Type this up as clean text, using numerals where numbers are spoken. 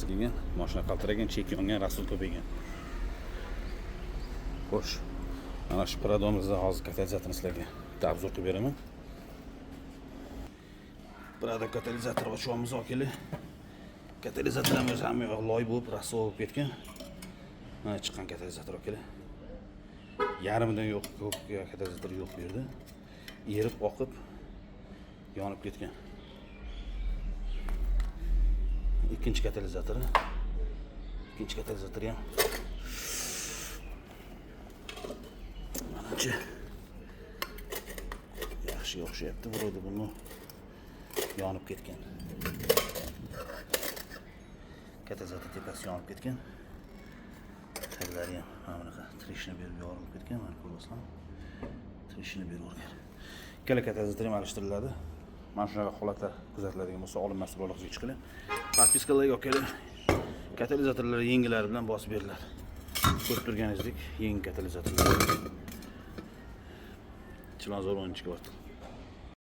qilganimiz kelgan. Mashina qaltiragan, chek yongan, rasul ko'paygan. Xo'sh. Mana shu Pradomizda hozir katalizatorni sizlarga obzor qilib beraman. Prado katalizator ochyapmiz akili. Katalizatorimiz ham loy bo'lib, rasul bo'lib ketgan. Mana chiqqan katalizator akili. Yarimidan yo'q, ko'p katalizator yo'q bu yerda. Erib oqib yonib ketgan. Ikkinchi katalizatori. Ikkinchi katalizatori ham manimcha yaxshi o'xshayapti. Vuradi buni yonib ketgan. Katalizator tepasi yonib ketgan. Taglari ham mana bunaqa trishna berib yorilib ketgan. Mana ko'rasizlar. Trishna berib o'rgan. Ikkala katalizator ham alishtiriladi. Mana shunaqa holatlar kuzatiladigan bo'lsa, olinmaslik ro'yxatiga chiqinglar. Podpiskalarga kelib, katalizatorlar yengilari bilan bosib beriladi. Ko'rib turganingizdek, yengil katalizatorlar. Chilonzor 10-ga